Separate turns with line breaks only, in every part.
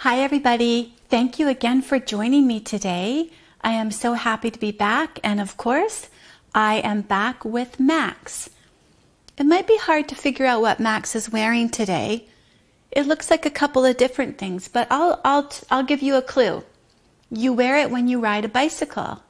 Hi everybody, thank you again for joining me today. I am so happy to be back, and of course, I am back with Max. It might be hard to figure out what Max is wearing today. It looks like a couple of different things, but I'll give you a clue. You wear it when you ride a bicycle.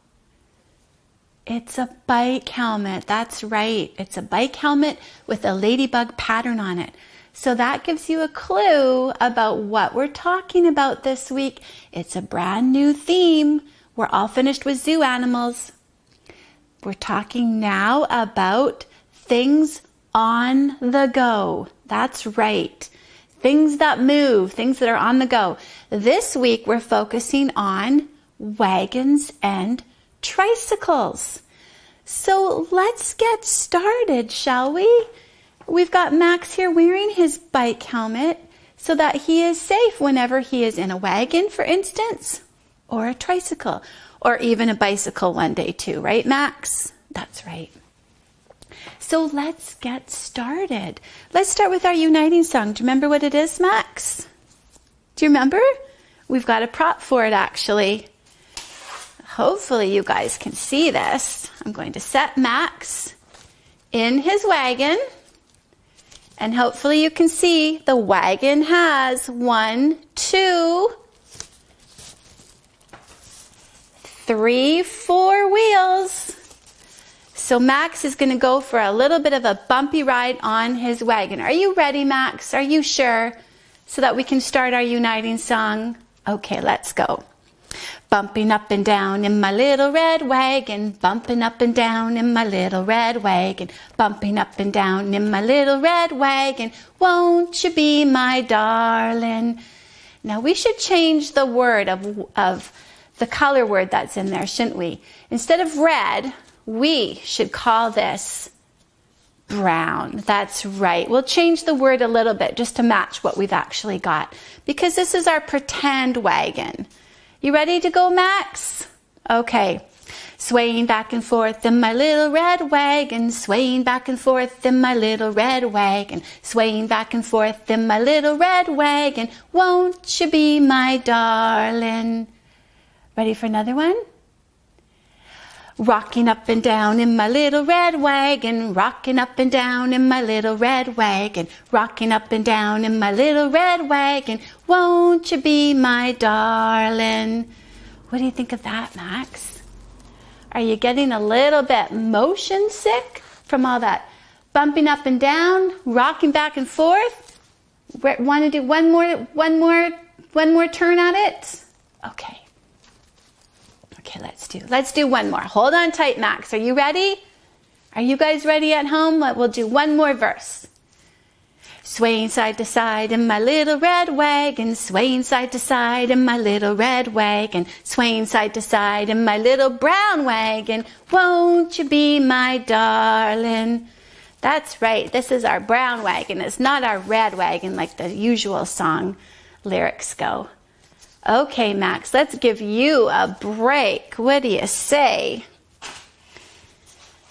It's a bike helmet, that's right. It's a bike helmet with a ladybug pattern on it. So that gives you a clue about what we're talking about this week. It's a brand new theme. We're all finished with zoo animals. We're talking now about things on the go. That's right. Things that move, things that are on the go. This week we're focusing on wagons and tricycles. So let's get started, shall we? We've got Max here wearing his bike helmet so that he is safe whenever he is in a wagon, for instance, or a tricycle, or even a bicycle one day too, right, Max? That's right. So let's get started. Let's start with our uniting song. Do you remember what it is, Max? Do you remember? We've got a prop for it, actually. Hopefully you guys can see this. I'm going to set Max in his wagon. And hopefully you can see the wagon has 1, 2, 3, 4 wheels. So Max is going to go for a little bit of a bumpy ride on his wagon. Are you ready, Max? Are you sure? So that we can start our uniting song? Okay, let's go. Bumping up and down in my little red wagon, bumping up and down in my little red wagon, bumping up and down in my little red wagon, won't you be my darling? Now we should change the word of the color word that's in there, shouldn't we? Instead of red, we should call this brown. That's right. We'll change the word a little bit just to match what we've actually got, because this is our pretend wagon. You ready to go, Max? Okay. Swaying back and forth in my little red wagon, swaying back and forth in my little red wagon, swaying back and forth in my little red wagon, won't you be my darling? Ready for another one? Rocking up and down in my little red wagon, rocking up and down in my little red wagon, rocking up and down in my little red wagon, won't you be my darling? What do you think of that, Max? Are you getting a little bit motion sick from all that bumping up and down, rocking back and forth? Want to do one more turn at it? Okay. Okay, let's do one more. Hold on tight, Max. Are you ready? Are you guys ready at home? We'll do one more verse. Swaying side to side in my little red wagon, swaying side to side in my little red wagon, swaying side to side in my little brown wagon, won't you be my darling? That's right. This is our brown wagon. It's not our red wagon like the usual song lyrics go. Okay, Max, let's give you a break. What do you say?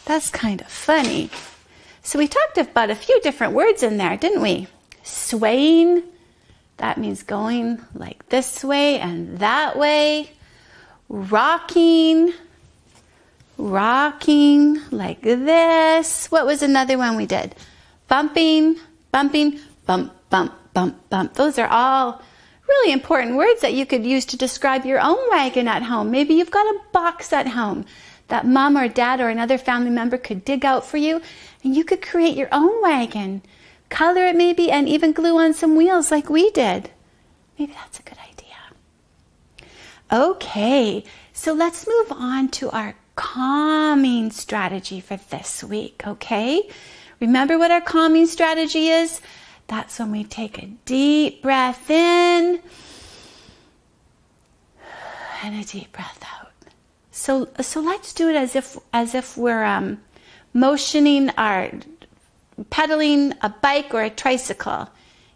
That's kind of funny. So we talked about a few different words in there, didn't we? Swaying, that means going like this way and that way. Rocking like this. What was another one we did? Bumping, bump, bump, bump, bump. Those are all really important words that you could use to describe your own wagon at home. Maybe you've got a box at home that mom or dad or another family member could dig out for you, and you could create your own wagon. Color it maybe, and even glue on some wheels like we did. Maybe that's a good idea. Okay, so let's move on to our calming strategy for this week, okay? Remember what our calming strategy is? That's when we take a deep breath in and a deep breath out. So let's do it as if we're pedaling a bike or a tricycle,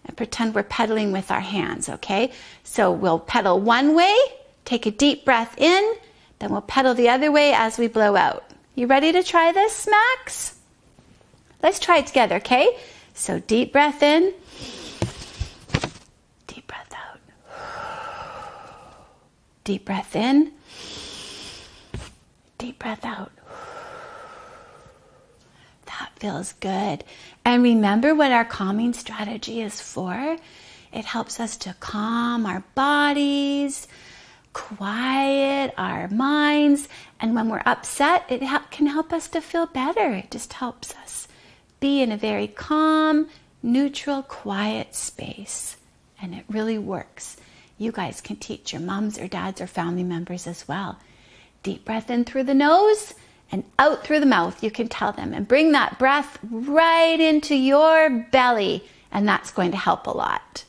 and pretend we're pedaling with our hands, okay? So we'll pedal one way, take a deep breath in, then we'll pedal the other way as we blow out. You ready to try this, Max? Let's try it together, okay? So deep breath in, deep breath out. Deep breath in. Deep breath out. That feels good. And remember what our calming strategy is for? It helps us to calm our bodies, quiet our minds, and when we're upset, it can help us to feel better. It just helps us be in a very calm, neutral, quiet space. And it really works. You guys can teach your moms or dads or family members as well. Deep breath in through the nose and out through the mouth. You can tell them, and bring that breath right into your belly, and that's going to help a lot.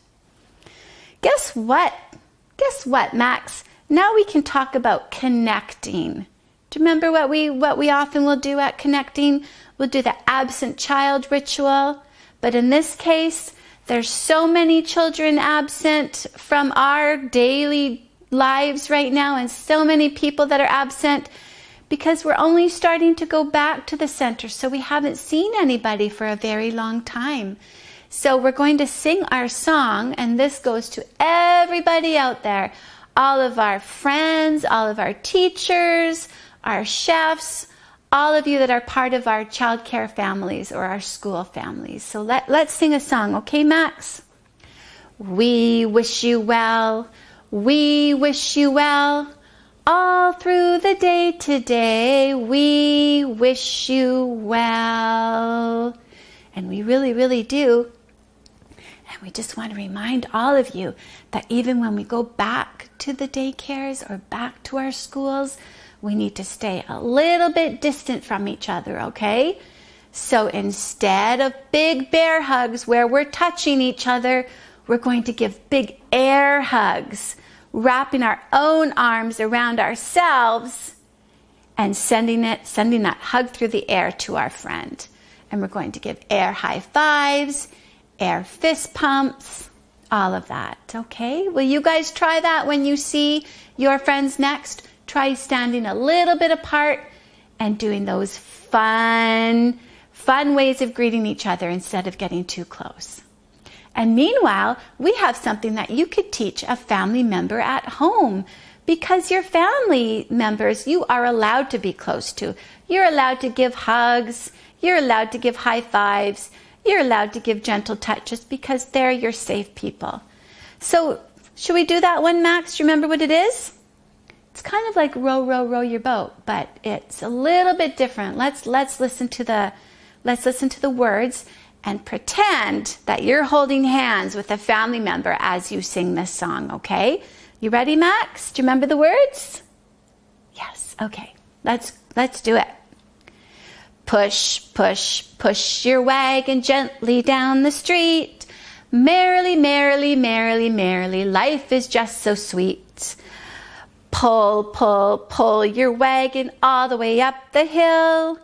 Guess what? Guess what, Max? Now we can talk about connecting. Do you remember what we often will do at connecting? We'll do the absent child ritual. But in this case, there's so many children absent from our daily lives right now, and so many people that are absent because we're only starting to go back to the center. So we haven't seen anybody for a very long time. So we're going to sing our song, and this goes to everybody out there, all of our friends, all of our teachers, our chefs, all of you that are part of our childcare families or our school families. So let's sing a song, okay, Max? We wish you well, we wish you well, all through the day today, we wish you well. And we really, really do. And we just want to remind all of you that even when we go back to the daycares or back to our schools, we need to stay a little bit distant from each other, okay? So instead of big bear hugs where we're touching each other, we're going to give big air hugs, wrapping our own arms around ourselves and sending that hug through the air to our friend. And we're going to give air high fives, air fist pumps, all of that, okay? Will you guys try that when you see your friends next? Try standing a little bit apart and doing those fun ways of greeting each other instead of getting too close. And meanwhile, we have something that you could teach a family member at home, because your family members, you are allowed to be close to. You're allowed to give hugs. You're allowed to give high fives. You're allowed to give gentle touches because they're your safe people. So should we do that one, Max? Do you remember what it is? It's kind of like row, row, row your boat, but it's a little bit different. Let's listen to the words and pretend that you're holding hands with a family member as you sing this song, okay? You ready, Max? Do you remember the words? Yes, okay. Let's do it. Push, push, push your wagon gently down the street. Merrily, merrily, merrily, merrily, life is just so sweet. Pull, pull, pull your wagon all the way up the hill.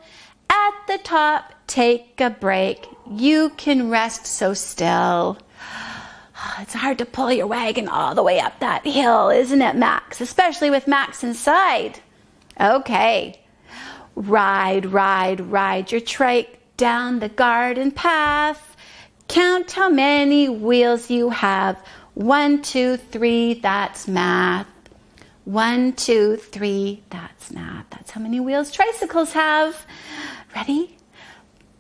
At the top, take a break. You can rest so still. It's hard to pull your wagon all the way up that hill, isn't it, Max? Especially with Max inside. Okay. Ride, ride, ride your trike down the garden path. Count how many wheels you have. 1, 2, 3, that's math. 1, 2, 3, that's math. That's how many wheels tricycles have. Ready?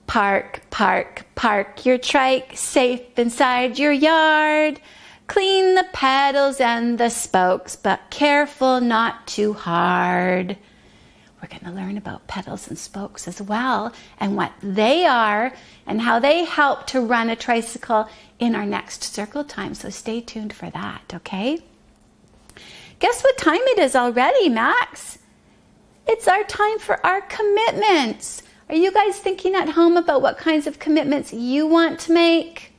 Park, park, park your trike safe inside your yard. Clean the pedals and the spokes, but careful not too hard. We're going to learn about pedals and spokes as well, and what they are and how they help to run a tricycle in our next circle time. So stay tuned for that, okay? Guess what time it is already, Max? It's our time for our commitments. Are you guys thinking at home about what kinds of commitments you want to make?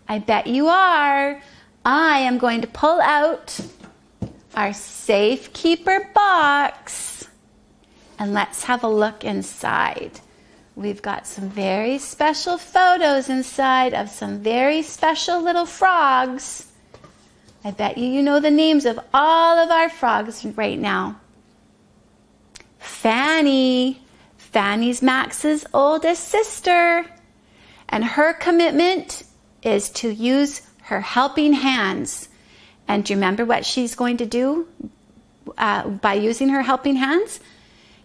I bet you are. I am going to pull out our Safekeeper box and let's have a look inside. We've got some very special photos inside of some very special little frogs. I bet you know the names of all of our frogs right now. Fanny. Fanny's Max's oldest sister. And her commitment is to use her helping hands. And do you remember what she's going to do? by using her helping hands.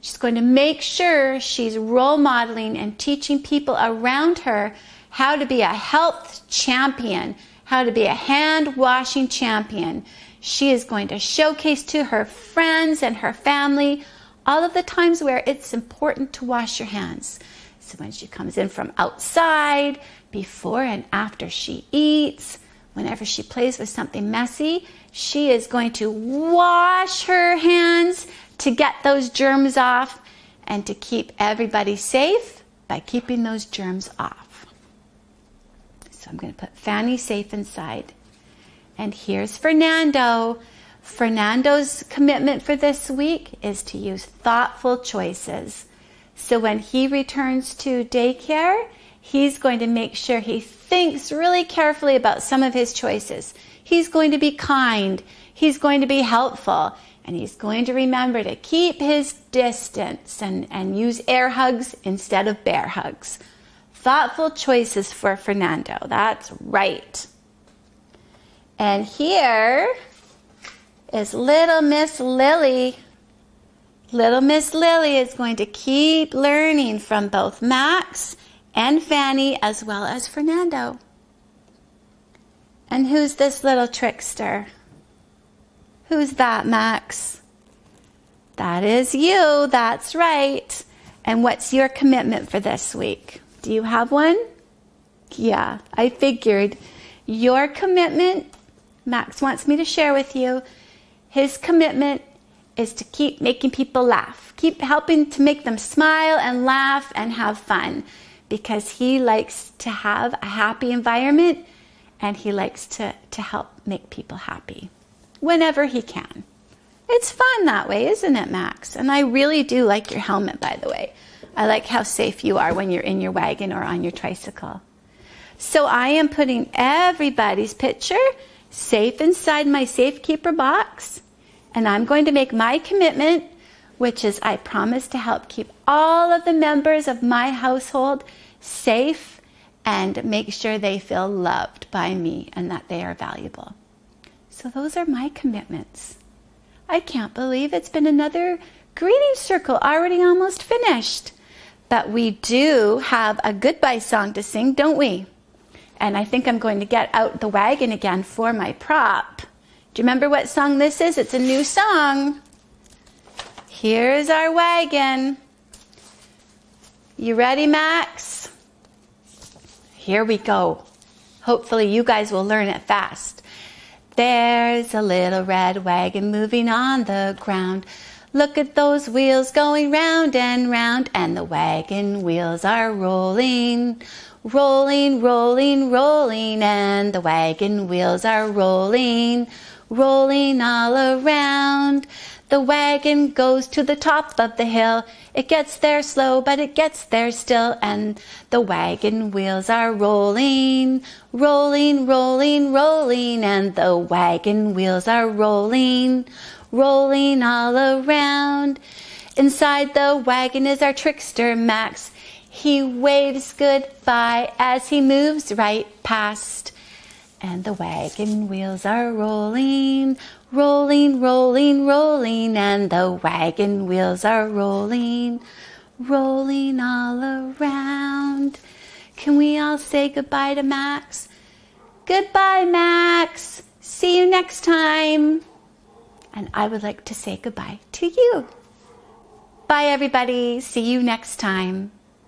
She's going to make sure she's role modeling and teaching people around her how to be a health champion, how to be a hand washing champion. She is going to showcase to her friends and her family all of the times where it's important to wash your hands. So when she comes in from outside, before and after she eats, whenever she plays with something messy, she is going to wash her hands to get those germs off and to keep everybody safe by keeping those germs off. So I'm going to put Fanny safe inside. And here's Fernando. Fernando's commitment for this week is to use thoughtful choices. So when he returns to daycare, he's going to make sure he thinks really carefully about some of his choices. He's going to be kind. He's going to be helpful. And he's going to remember to keep his distance and use air hugs instead of bear hugs. Thoughtful choices for Fernando. That's right. And here is little Miss Lily. Little Miss Lily is going to keep learning from both Max and Fanny as well as Fernando. And who's this little trickster? Who's that, Max? That is you. That's right. And what's your commitment for this week? Do you have one? Yeah, I figured. Your commitment, Max wants me to share with you, his commitment is to keep making people laugh. Keep helping to make them smile and laugh and have fun, because he likes to have a happy environment and he likes to help make people happy whenever he can. It's fun that way, isn't it, Max? And I really do like your helmet, by the way. I like how safe you are when you're in your wagon or on your tricycle. So I am putting everybody's picture safe inside my safekeeper box. And I'm going to make my commitment, which is I promise to help keep all of the members of my household safe and make sure they feel loved by me and that they are valuable. So those are my commitments. I can't believe it's been another greeting circle already almost finished. But we do have a goodbye song to sing, don't we? And I think I'm going to get out the wagon again for my prop. Do you remember what song this is? It's a new song. Here's our wagon. You ready, Max? Here we go. Hopefully you guys will learn it fast. There's a little red wagon moving on the ground. Look at those wheels going round and round, and the wagon wheels are rolling. Rolling, rolling, rolling, and the wagon wheels are rolling. Rolling all around. The wagon goes to the top of the hill. It gets there slow, but it gets there still. And the wagon wheels are rolling. Rolling, rolling, rolling. And the wagon wheels are rolling. Rolling all around. Inside the wagon is our trickster, Max. He waves goodbye as he moves right past. And the wagon wheels are rolling, rolling, rolling, rolling. And the wagon wheels are rolling, rolling all around. Can we all say goodbye to Max? Goodbye, Max. See you next time. And I would like to say goodbye to you. Bye, everybody. See you next time.